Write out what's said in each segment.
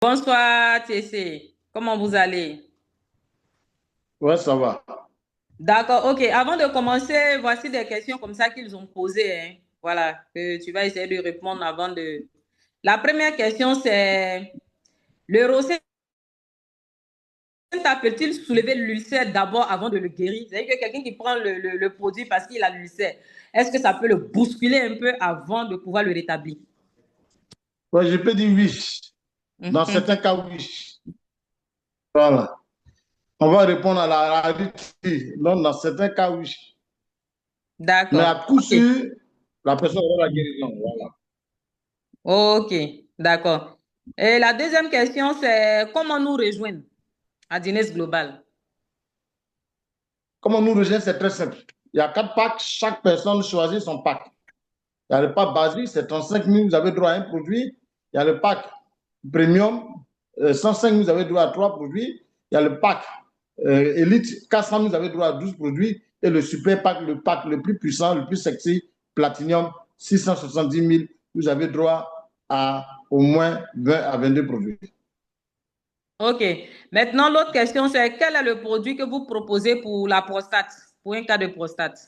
Bonsoir, TC. Comment vous allez? Ouais, ça va. D'accord, ok. Avant de commencer, voici des questions comme ça qu'ils ont posées, hein. Voilà, que tu vas essayer de répondre avant de... La première question, c'est le rosé peut-il soulever l'ulcère d'abord avant de le guérir? C'est-à-dire que quelqu'un qui prend le produit parce qu'il a l'ulcère, est-ce que ça peut le bousculer un peu avant de pouvoir le rétablir? Ouais, je peux dire oui. Dans certains cas, oui. Voilà. On va répondre à la réalité. Non, dans certains cas, oui. Mais à D'accord, coup ok. sûr, la personne aura la guérison. Voilà. Ok, d'accord. Et la deuxième question, c'est comment nous rejoindre à Dines Global? Comment nous rejoindre, c'est très simple. Il y a 4 packs. Chaque personne choisit son pack. Il y a le pack basique, c'est 35 000, vous avez droit à un produit. Il y a le pack premium, 105 000, vous avez droit à 3 produits. Il y a le pack Elite, 400 000, vous avez droit à 12 produits. Et le super pack, le pack le plus puissant, le plus sexy, Platinum, 670 000, vous avez droit à au moins 20 à 22 produits. Ok. Maintenant, l'autre question, c'est quel est le produit que vous proposez pour la prostate, pour un cas de prostate?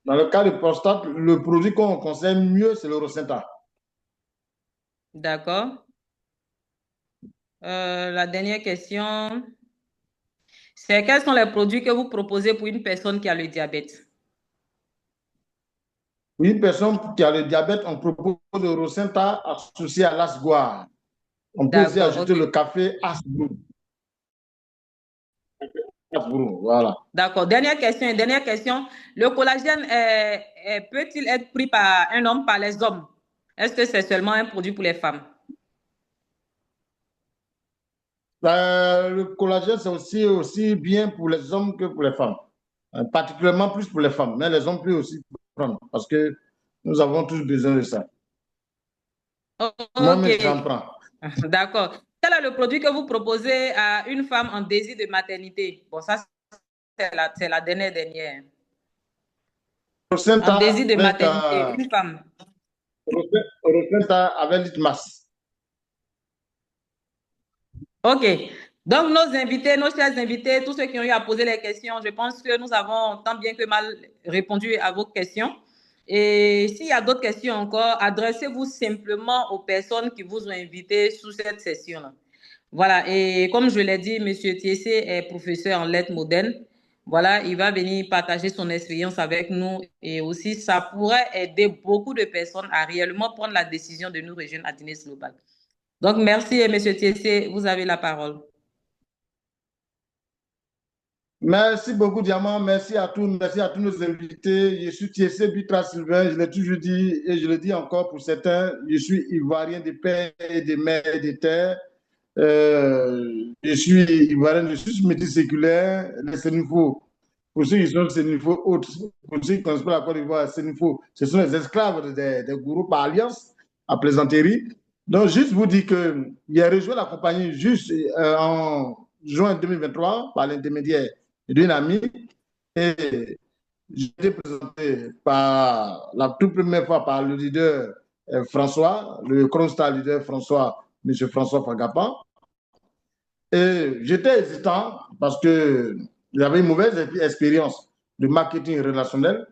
Dans le cas de prostate, le produit qu'on conseille mieux, c'est le Rosenta. D'accord. La dernière question, c'est quels sont les produits que vous proposez pour une personne qui a le diabète? Pour une personne qui a le diabète, on propose le Rosenta associé à l'Asgoire. On peut aussi D'accord, ajouter ok. le café Asbro. Voilà. D'accord. Dernière question, dernière question. Le collagène peut-il être pris par un homme, par les hommes? Est-ce que c'est seulement un produit pour les femmes? Le collagène, c'est aussi bien pour les hommes que pour les femmes. Particulièrement plus pour les femmes, mais les hommes peuvent aussi prendre parce que nous avons tous besoin de ça. Ok. Moi-même, j'en prends. D'accord. Quel est le produit que vous proposez à une femme en désir de maternité? Bon, ça, c'est la dernière. En Placenta désir de avec, maternité, une femme. placenta avec litmas. OK. Donc, nos invités, nos chers invités, tous ceux qui ont eu à poser les questions, je pense que nous avons tant bien que mal répondu à vos questions. Et s'il y a d'autres questions encore, adressez-vous simplement aux personnes qui vous ont invité sous cette session-là. Voilà. Et comme je l'ai dit, Monsieur Tiessé est professeur en lettres modernes. Voilà, il va venir partager son expérience avec nous et aussi ça pourrait aider beaucoup de personnes à réellement prendre la décision de nous rejoindre à Dines Global. Donc, merci, Monsieur Tiessé, vous avez la parole. Merci beaucoup, Diamant. Merci à tous nos invités. Je suis Thiessé Bitra Sylvain. Je l'ai toujours dit et je le dis encore pour certains. Je suis ivoirien de père et de mère et de terre. Je suis ivoirien, je suis métis séculaire, les Sénifaux. Pour ceux qui sont Sénifaux autres, pour ceux qui ne connaissent pas la Côte d'Ivoire, Sénifaux, ce sont les esclaves des gourous par alliance, à plaisanterie. Donc, juste vous dire qu'il a rejoint la compagnie juste en juin 2023 par l'intermédiaire d'une amie. Et j'ai été présenté par la toute première fois par le leader François, le Chronstar leader François, M. François Fagapan. Et j'étais hésitant parce que j'avais une mauvaise expérience de marketing relationnel.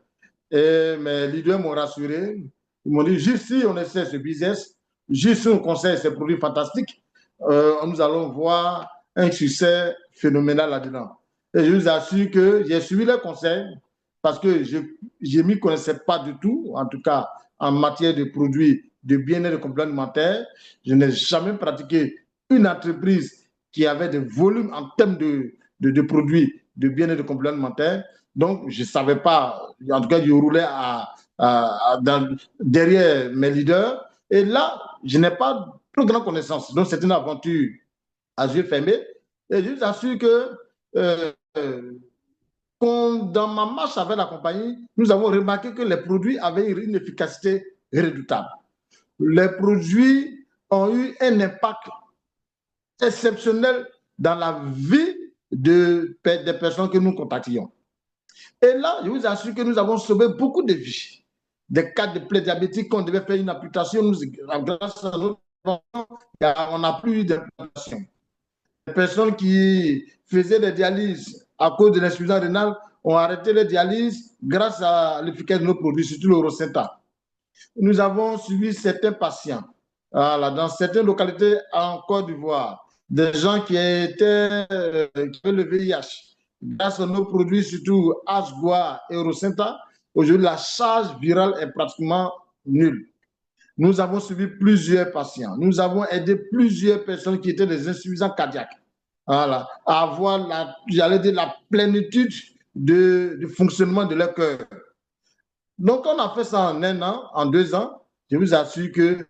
Et mes leaders m'ont rassuré. Ils m'ont dit, juste si on essaie ce business, juste si on conseille ces produits fantastiques, nous allons voir un succès phénoménal là-dedans. Et je vous assure que j'ai suivi les conseils parce que je ne m'y connaissais pas du tout, en tout cas en matière de produits de bien-être et de compléments alimentaires. Je n'ai jamais pratiqué une entreprise qui avait des volumes en termes de produits de bien-être et de compléments alimentaires. Donc, je ne savais pas, en tout cas, je roulais derrière mes leaders. Et là, je n'ai pas trop grande connaissance. Donc, c'est une aventure à yeux fermés. Et je vous assure que euh, dans ma marche avec la compagnie, nous avons remarqué que les produits avaient une efficacité redoutable. Les produits ont eu un impact exceptionnel dans la vie des personnes que nous contactions. Et là, je vous assure que nous avons sauvé beaucoup de vies. Des cas de plaies diabétiques qu'on devait faire une amputation, grâce à notre on n'a plus d'implantation. Les personnes qui faisaient des dialyses à cause de l'insuffisance rénale ont arrêté les dialyses grâce à l'efficacité de nos produits, surtout le Rosenta. Nous avons suivi certains patients dans certaines localités en Côte d'Ivoire, des gens qui avaient le VIH. Grâce à nos produits, surtout Asgoa et Rosenta, aujourd'hui, la charge virale est pratiquement nulle. Nous avons suivi plusieurs patients. Nous avons aidé plusieurs personnes qui étaient des insuffisants cardiaques. Voilà, à avoir la plénitude du fonctionnement de leur cœur. Donc, on a fait ça en 1 an, en 2 ans. Je vous assure que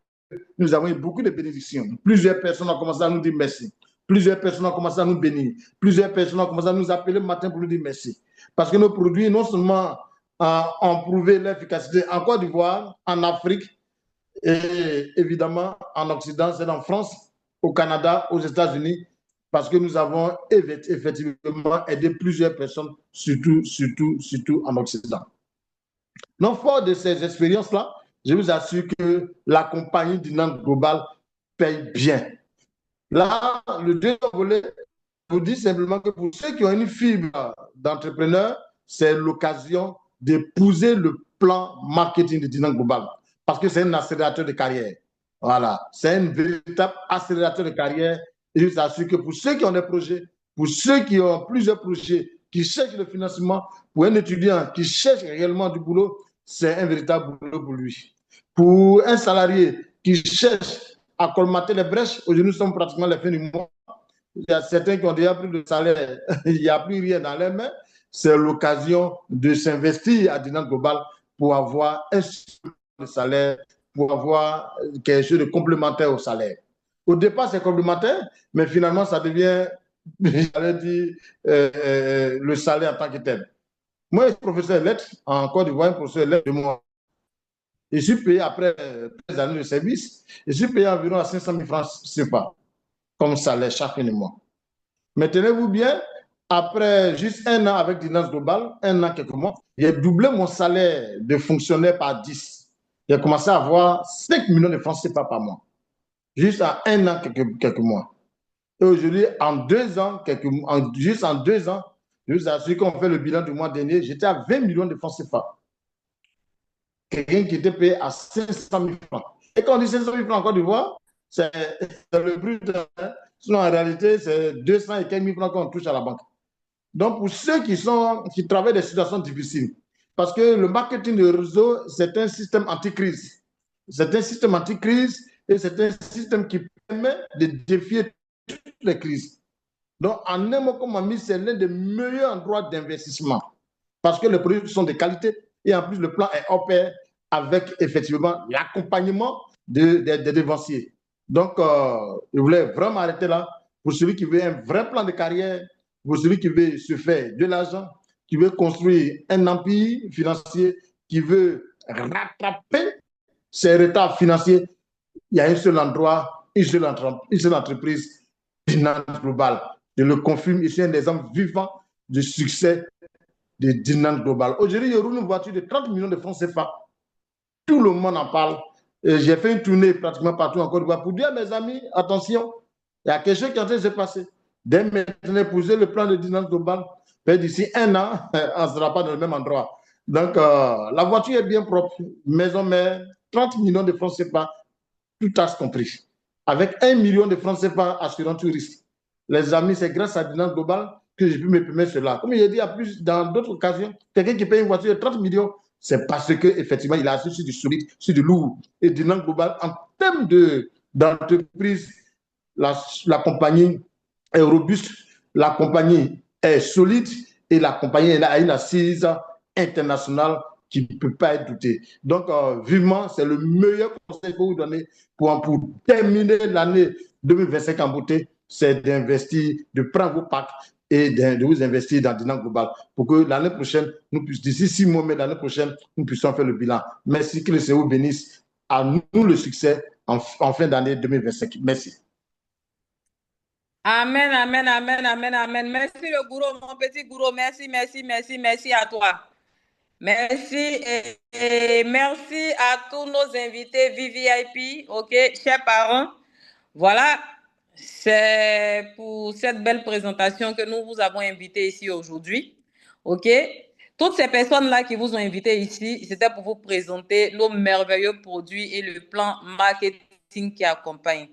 nous avons eu beaucoup de bénédictions. Plusieurs personnes ont commencé à nous dire merci. Plusieurs personnes ont commencé à nous bénir. Plusieurs personnes ont commencé à nous appeler le matin pour nous dire merci. Parce que nos produits, non seulement ont prouvé l'efficacité en Côte d'Ivoire, en Afrique, et évidemment en Occident, c'est en France, au Canada, aux États-Unis, parce que nous avons effectivement aidé plusieurs personnes, surtout en Occident. Donc, fort de ces expériences-là, je vous assure que la compagnie Dinan Global paye bien. Là, le deuxième volet, je vous dis simplement que pour ceux qui ont une fibre d'entrepreneur, c'est l'occasion d'épouser le plan marketing de Dinan Global. Parce que c'est un accélérateur de carrière. Voilà, c'est un véritable accélérateur de carrière. Et je vous assure que pour ceux qui ont des projets, pour ceux qui ont plusieurs projets, qui cherchent le financement, pour un étudiant qui cherche réellement du boulot, c'est un véritable boulot pour lui. Pour un salarié qui cherche à colmater les brèches, aujourd'hui nous sommes pratiquement à la fin du mois. Il y a certains qui ont déjà pris le salaire, il n'y a plus rien dans les mains. C'est l'occasion de s'investir à Dinan Global pour avoir un de salaire, pour avoir quelque chose de complémentaire au salaire. Au départ, c'est complémentaire, mais finalement, ça devient, j'allais dire, le salaire en tant que tel. Moi, je suis professeur de lettres en Côte d'Ivoire, professeur de lettres de moi. Je suis payé après 13 années de service, je suis payé environ à 500 000 francs CFA comme salaire chaque fin de mois. Mais tenez-vous bien, après juste 1 an avec Dinan Global, 1 an, quelques mois, j'ai doublé mon salaire de fonctionnaire par 10. J'ai commencé à avoir 5 millions de francs CFA par mois. Juste en 1 an, quelques mois. Et aujourd'hui, en 2 ans, juste en 2 ans, je vous assure qu'on fait le bilan du mois dernier, j'étais à 20 millions de francs CFA. Quelqu'un qui était payé à 500 000 francs. Et quand on dit 500 000 francs en Côte d'Ivoire, c'est le brut. Sinon, en réalité, c'est 200 et quelques mille francs qu'on touche à la banque. Donc, pour ceux qui travaillent des situations difficiles, parce que le marketing de réseau, c'est un système anti-crise. C'est un système anti-crise et c'est un système qui permet de défier toutes les crises. Donc, en un mot, comme on a mis, c'est l'un des meilleurs endroits d'investissement parce que les produits sont de qualité et en plus, le plan est opéré avec effectivement l'accompagnement des dévanciers. Donc, je voulais vraiment arrêter là pour celui qui veut un vrai plan de carrière, pour celui qui veut se faire de l'argent, qui veut construire un empire financier, qui veut rattraper ses retards financiers. Il y a un seul endroit, une seule entreprise, Dinan Global. Je le confirme, je suis un exemple vivant du succès de Dinan Global. Aujourd'hui, je roule une voiture de 30 millions de francs CFA. Tout le monde en parle. J'ai fait une tournée pratiquement partout en Côte d'Ivoire pour dire à mes amis, attention, il y a quelque chose qui est en train de se passer. Dès maintenant, épouser le plan de Dinan Global, d'ici 1 an, on ne sera pas dans le même endroit. Donc, la voiture est bien propre. Maison mère, 30 millions de francs CFA, tout à ce compris. Avec 1 million de francs CFA assurant tout risque. Les amis, c'est grâce à Dinan Global que j'ai pu me permettre cela. Comme il dit, dans d'autres occasions, quelqu'un qui paye une voiture de 30 millions, c'est parce qu'effectivement, il a assis sur du solide, sur du lourd. Et Dinan Global, en termes d'entreprise, la compagnie est robuste, la compagnie est solide et la compagnie a une assise internationale qui ne peut pas être doutée. Donc, vivement, c'est le meilleur conseil pour vous donner pour terminer l'année 2025 en beauté, c'est d'investir, de prendre vos packs et de vous investir dans Dinan Global pour que l'année prochaine, d'ici 6 mois, mais l'année prochaine, nous puissions faire le bilan. Merci, que le Seigneur bénisse à nous le succès en fin d'année 2025. Merci. Amen, amen, amen, amen, amen. Merci le gourou, mon petit gourou. Merci, merci, merci, merci à toi. Merci et merci à tous nos invités VVIP, ok, chers parents. Voilà, c'est pour cette belle présentation que nous vous avons invité ici aujourd'hui. OK? Toutes ces personnes-là qui vous ont invité ici, c'était pour vous présenter nos merveilleux produits et le plan marketing qui accompagne.